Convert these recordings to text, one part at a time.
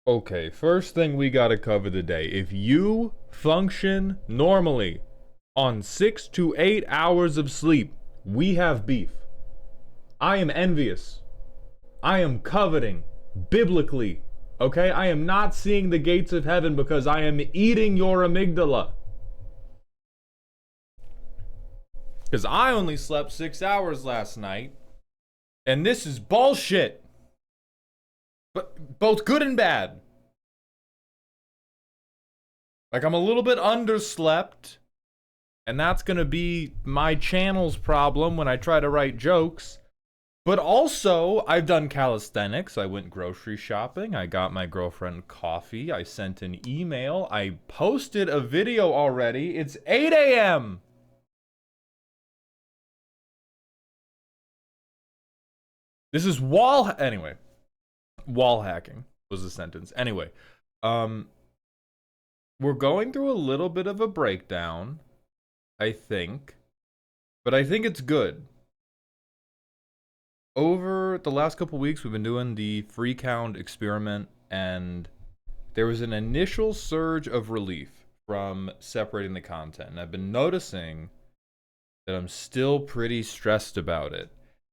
Okay, first thing we gotta cover today. If you function normally on 6 to 8 hours of sleep, we have beef. I am envious. I am coveting, biblically. Okay? I am not seeing the gates of heaven because I am eating your amygdala. Because I only slept 6 hours last night, and this is bullshit. But both good and bad. Like, I'm a little bit underslept, and that's gonna be my channel's problem when I try to write jokes. But also, I've done calisthenics. I went grocery shopping. I got my girlfriend coffee. I sent an email. I posted a video already. It's 8 a.m. This is anyway, wall hacking was the sentence. Anyway, um, we're going through a little bit of a breakdown, I think, but I think it's good. Over the last couple weeks, we've been doing the free count experiment, and there was an initial surge of relief from separating the content. And I've been noticing that I'm still pretty stressed about it.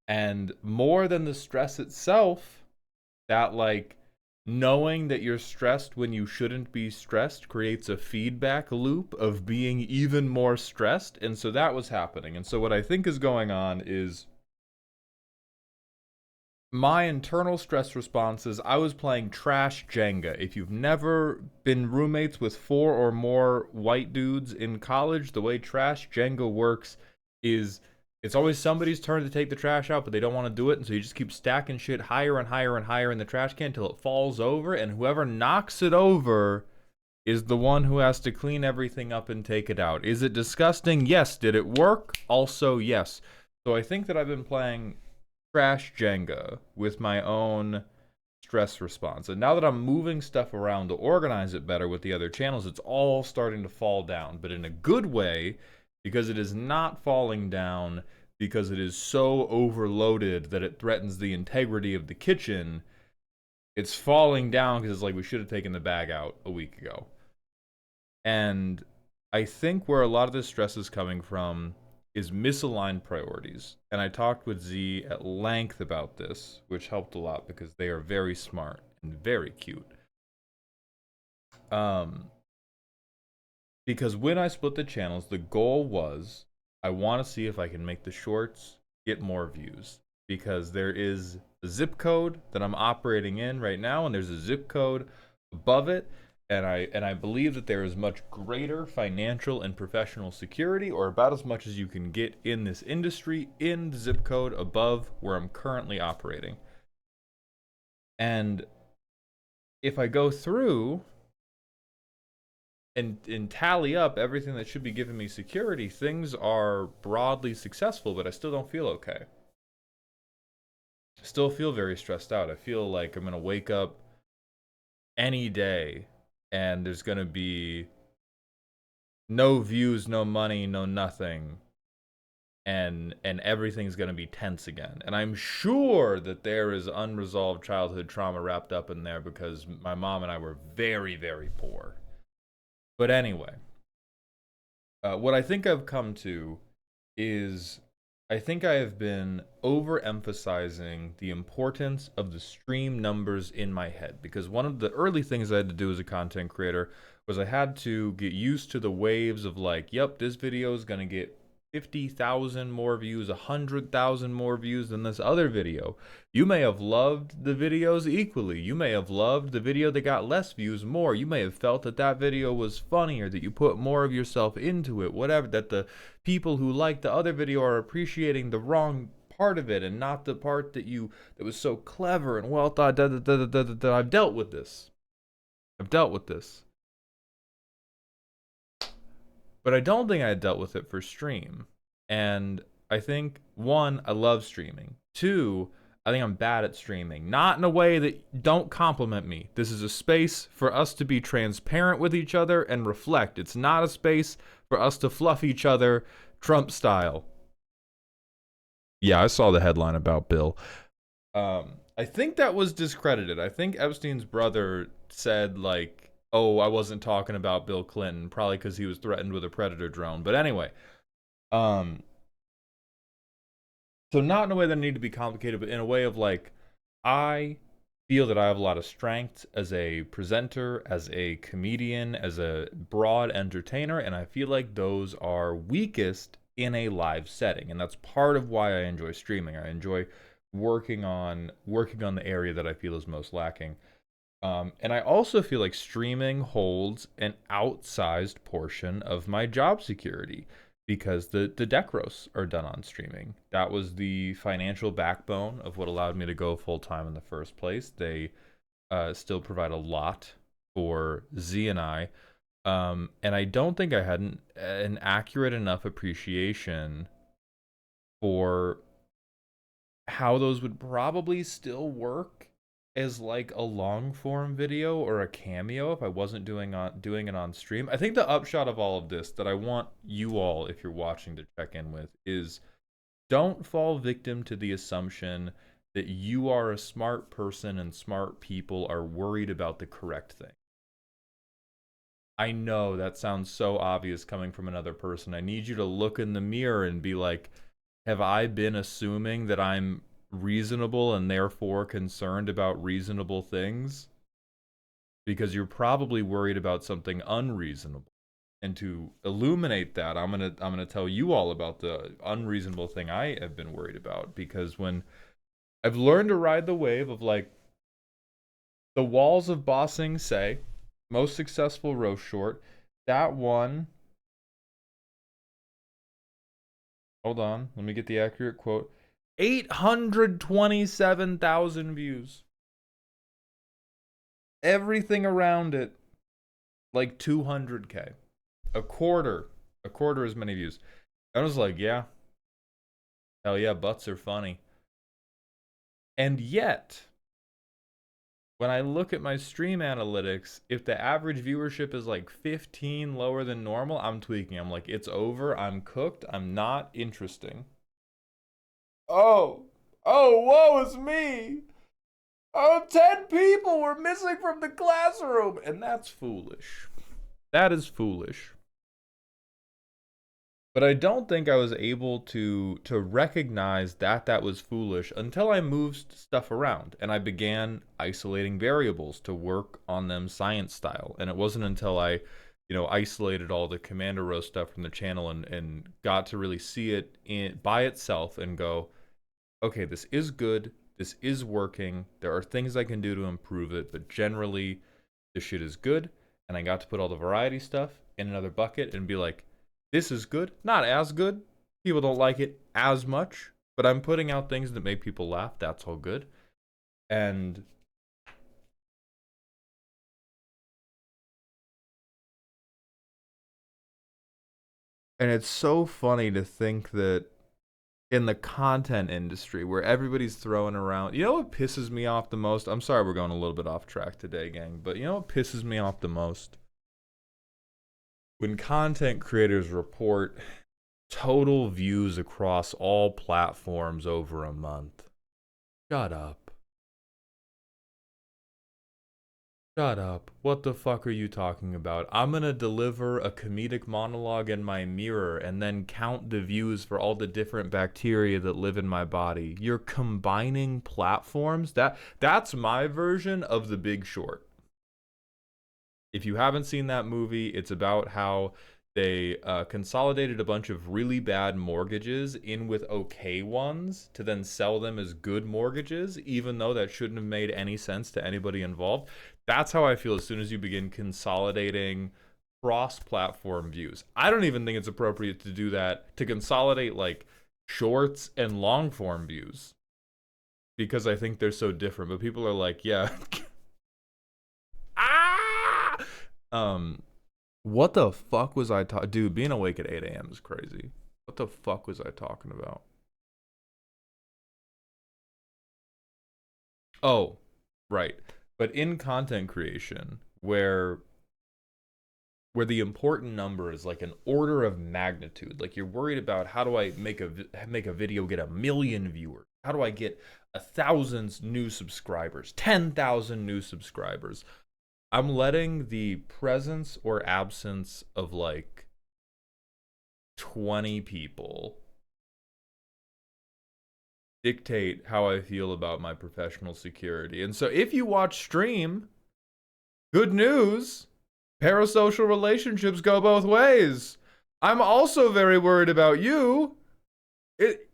And more than the stress itself, that like knowing that you're stressed when you shouldn't be stressed creates a feedback loop of being even more stressed. And so that was happening. And so what I think is going on is my internal stress response is I was playing trash Jenga. If you've never been roommates with 4 or more white dudes in college, the way trash Jenga works is it's always somebody's turn to take the trash out, but they don't want to do it, and so you just keep stacking shit higher and higher and higher in the trash can until it falls over, and whoever knocks it over is the one who has to clean everything up and take it out. Is it disgusting? Yes. Did it work? Also, yes. So I think that I've been playing trash Jenga with my own stress response. And now that I'm moving stuff around to organize it better with the other channels, it's all starting to fall down, but in a good way, because it is not falling down because it is so overloaded that it threatens the integrity of the kitchen. It's falling down because it's like we should have taken the bag out a week ago. And I think where a lot of this stress is coming from is misaligned priorities. And I talked with Z at length about this, which helped a lot because they are very smart and very cute. Because when I split the channels, the goal was I want to see if I can make the shorts get more views. Because there is a zip code that I'm operating in right now, and there's a zip code above it. And I believe that there is much greater financial and professional security, or about as much as you can get in this industry, in the zip code above where I'm currently operating. And if I go through and tally up everything that should be giving me security, things are broadly successful, but I still don't feel okay. I still feel very stressed out. I feel like I'm going to wake up any day and there's gonna be no views, no money, no nothing, and everything's gonna be tense again. And I'm sure that there is unresolved childhood trauma wrapped up in there because my mom and I were very, very poor. But anyway, what I think I've come to is I think I have been overemphasizing the importance of the stream numbers in my head, because one of the early things I had to do as a content creator was I had to get used to the waves of like, yep, this video is going to get 50,000 more views, 100,000 more views than this other video. You may have loved the videos equally. You may have loved the video that got less views more. You may have felt that that video was funnier, that you put more of yourself into it, whatever, that the people who liked the other video are appreciating the wrong part of it and not the part that was so clever and well thought. I've dealt with this. But I don't think I dealt with it for stream. And I think, one, I love streaming. Two, I think I'm bad at streaming. Not in a way that don't compliment me. This is a space for us to be transparent with each other and reflect. It's not a space for us to fluff each other Trump style. Yeah, I saw the headline about Bill. I think that was discredited. I think Epstein's brother said like, "Oh, I wasn't talking about Bill Clinton," probably because he was threatened with a predator drone. But anyway, um, so not in a way that I need to be complicated, but in a way of like, I feel that I have a lot of strengths as a presenter, as a comedian, as a broad entertainer, and I feel like those are weakest in a live setting. And that's part of why I enjoy streaming. I enjoy working on the area that I feel is most lacking. And I also feel like streaming holds an outsized portion of my job security because the decros are done on streaming. That was the financial backbone of what allowed me to go full time in the first place. They still provide a lot for Z and I. And I don't think I had an accurate enough appreciation for how those would probably still work as like a long form video or a cameo if I wasn't doing it on stream. I think the upshot of all of this that I want you all, if you're watching, to check in with is don't fall victim to the assumption that you are a smart person and smart people are worried about the correct thing. I know that sounds so obvious coming from another person. I need you to look in the mirror and be like, have I been assuming that I'm reasonable and therefore concerned about reasonable things? Because you're probably worried about something unreasonable. And to illuminate that, I'm gonna tell you all about the unreasonable thing I have been worried about. Because when I've learned to ride the wave of like the walls of bossing say, most successful roast short, that one. Hold on, let me get the accurate quote. 827,000 views. Everything around it, like 200K. A quarter. A quarter as many views. I was like, yeah. Hell yeah, butts are funny. And yet, when I look at my stream analytics, if the average viewership is like 15 lower than normal, I'm tweaking. I'm like, it's over. I'm cooked. I'm not interesting. Oh, oh, woe is me. Oh, 10 people were missing from the classroom. And that's foolish. That is foolish. But I don't think I was able to recognize that that was foolish until I moved stuff around and I began isolating variables to work on them science style. And it wasn't until I isolated all the Commander Row stuff from the channel and got to really see it by itself and go, okay, this is good. This is working. There are things I can do to improve it, but generally, this shit is good. And I got to put all the variety stuff in another bucket and be like, this is good. Not as good. People don't like it as much, but I'm putting out things that make people laugh. That's all good. And it's so funny to think that in the content industry where everybody's throwing around, you know what pisses me off the most? I'm sorry we're going a little bit off track today, gang, but you know what pisses me off the most? When content creators report total views across all platforms over a month. Shut up. Shut up. What the fuck are you talking about? I'm gonna deliver a comedic monologue in my mirror and then count the views for all the different bacteria that live in my body. You're combining platforms? That's my version of The Big Short. If you haven't seen that movie, it's about how they consolidated a bunch of really bad mortgages in with okay ones to then sell them as good mortgages, even though that shouldn't have made any sense to anybody involved. That's how I feel as soon as you begin consolidating cross-platform views. I don't even think it's appropriate to do that, to consolidate like shorts and long-form views, because I think they're so different. But people are like, yeah. Ah! Um, what the fuck was I talking? Dude, being awake at 8 a.m. is crazy. What the fuck was I talking about? Oh, right. But in content creation, where the important number is like an order of magnitude, like you're worried about how do I make a video get 1 million viewers? How do I get 1,000 new subscribers, 10,000 new subscribers? I'm letting the presence or absence of like 20 people dictate how I feel about my professional security. And so if you watch stream, good news, parasocial relationships go both ways. I'm also very worried about you. It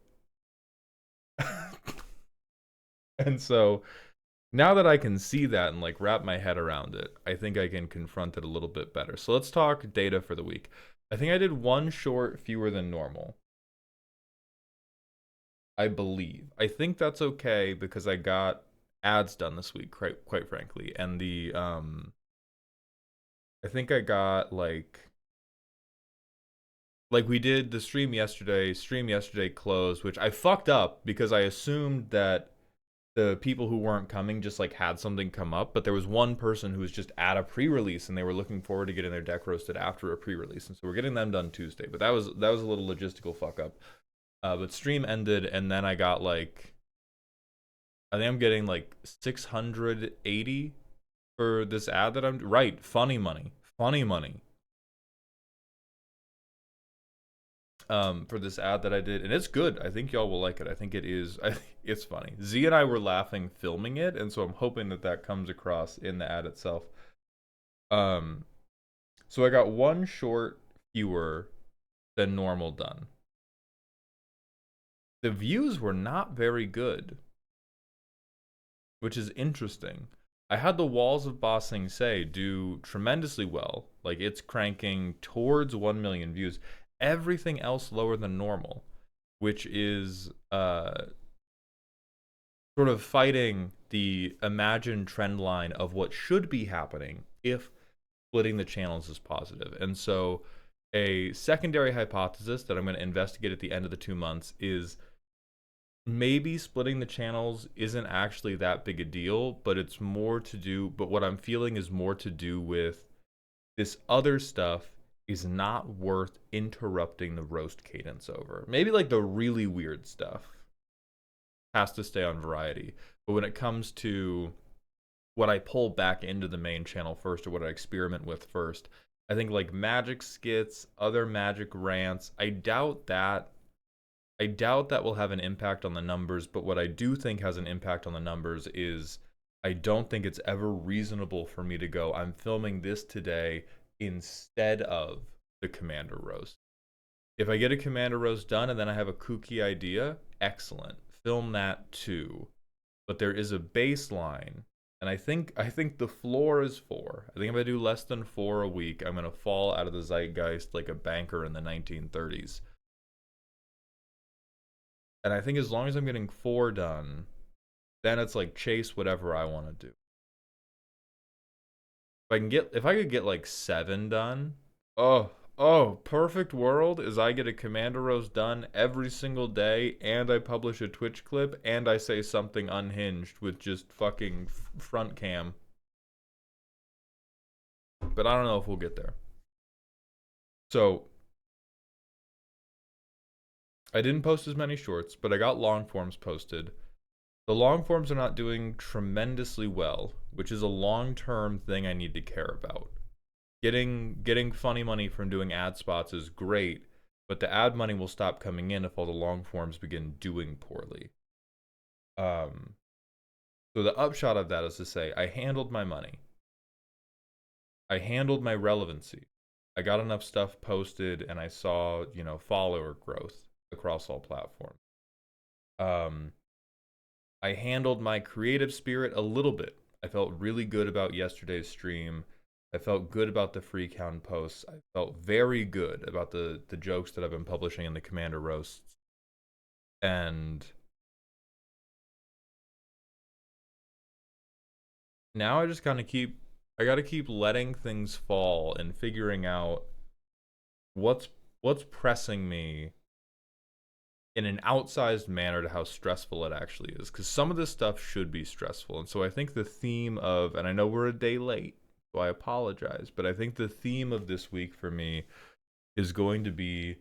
And so now that I can see that and like wrap my head around it, I think I can confront it a little bit better. So let's talk data for the week. I think I did one short fewer than normal. I believe. I think that's okay because I got ads done this week, quite frankly. And I think I got like we did the stream yesterday closed, which I fucked up because I assumed that the people who weren't coming just like had something come up, but there was one person who was just at a pre-release and they were looking forward to getting their deck roasted after a pre-release, and so we're getting them done Tuesday. But that was a little logistical fuck up. But stream ended, and then I got like I think I'm getting like 680 for this ad that I'm right. Funny money. For this ad that I did, and it's good. I think y'all will like it. I think it is. It's funny. Z and I were laughing filming it, and so I'm hoping that that comes across in the ad itself. Um, so I got one short fewer than normal done. The views were not very good, which is interesting. I had the Walls of Ba Sing Se do tremendously well. Like it's cranking towards 1 million views. Everything else lower than normal, which is sort of fighting the imagined trend line of what should be happening if splitting the channels is positive. And so a secondary hypothesis that I'm going to investigate at the end of the 2 months is maybe splitting the channels isn't actually that big a deal, but it's more to do, but what I'm feeling is more to do with this other stuff is not worth interrupting the roast cadence over. Maybe like the really weird stuff has to stay on variety. But when it comes to what I pull back into the main channel first or what I experiment with first, I think like magic skits, other magic rants, I doubt that will have an impact on the numbers, but what I do think has an impact on the numbers is I don't think it's ever reasonable for me to go, I'm filming this today instead of the Commander Roast. If I get a Commander Roast done and then I have a kooky idea, excellent. Film that too. But there is a baseline, and I think the floor is 4. I think if I do less than 4 a week, I'm gonna fall out of the zeitgeist like a banker in the 1930s. And I think as long as I'm getting 4 done, then it's like chase whatever I want to do. If I could get like 7 done, perfect world is I get a Commander Rose done every single day, and I publish a Twitch clip, and I say something unhinged with just fucking front cam. But I don't know if we'll get there. So I didn't post as many shorts, but I got long forms posted. The long forms are not doing tremendously well, which is a long-term thing I need to care about. Getting funny money from doing ad spots is great, but the ad money will stop coming in if all the long forms begin doing poorly. So the upshot of that is to say, I handled my money. I handled my relevancy. I got enough stuff posted, and I saw, follower growth across all platforms. I handled my creative spirit a little bit. I felt really good about yesterday's stream. I felt good about the free count posts. I felt very good about the jokes that I've been publishing in the Commander roasts. And now I just kind of I got to keep letting things fall and figuring out what's pressing me in an outsized manner to how stressful it actually is, because some of this stuff should be stressful. And so I think the theme of, and I know we're a day late, so I apologize, but I think the theme of this week for me is going to be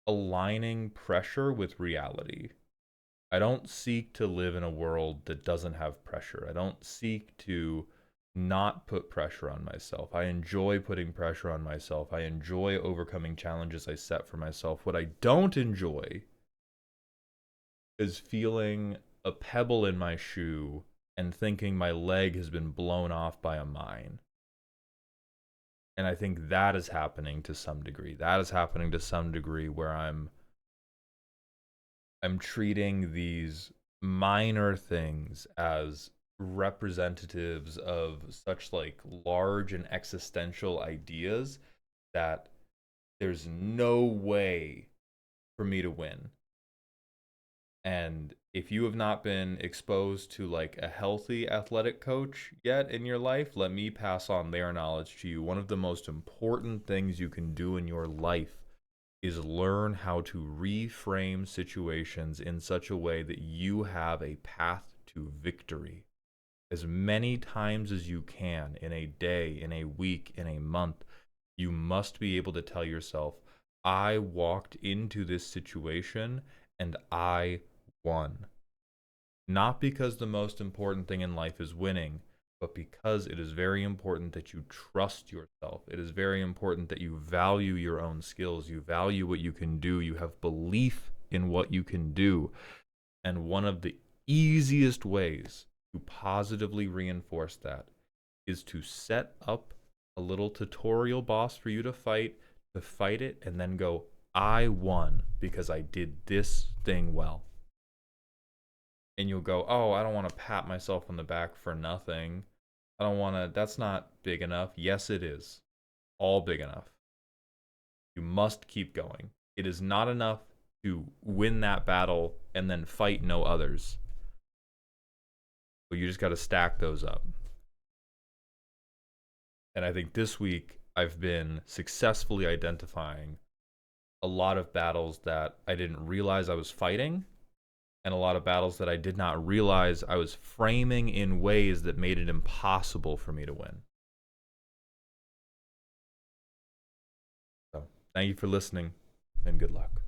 aligning pressure with reality. I don't seek to live in a world that doesn't have pressure. I don't seek to not put pressure on myself. I enjoy putting pressure on myself. I enjoy overcoming challenges I set for myself. What I don't enjoy is feeling a pebble in my shoe and thinking my leg has been blown off by a mine. And I think that is happening to some degree. That is happening to some degree where I'm treating these minor things as representatives of such like large and existential ideas that there's no way for me to win. And if you have not been exposed to like a healthy athletic coach yet in your life, let me pass on their knowledge to you. One of the most important things you can do in your life is learn how to reframe situations in such a way that you have a path to victory. As many times as you can in a day, in a week, in a month, you must be able to tell yourself, I walked into this situation and I won. Not because the most important thing in life is winning, but because it is very important that you trust yourself. It is very important that you value your own skills. You value what you can do. You have belief in what you can do. And one of the easiest ways to positively reinforce that is to set up a little tutorial boss for you to fight it, and then go, I won because I did this thing well. And you'll go, oh, I don't want to pat myself on the back for nothing. I don't want to, that's not big enough. Yes, it is. All big enough. You must keep going. It is not enough to win that battle and then fight no others. But you just got to stack those up. And I think this week I've been successfully identifying a lot of battles that I didn't realize I was fighting, and a lot of battles that I did not realize I was framing in ways that made it impossible for me to win. So, thank you for listening, and good luck.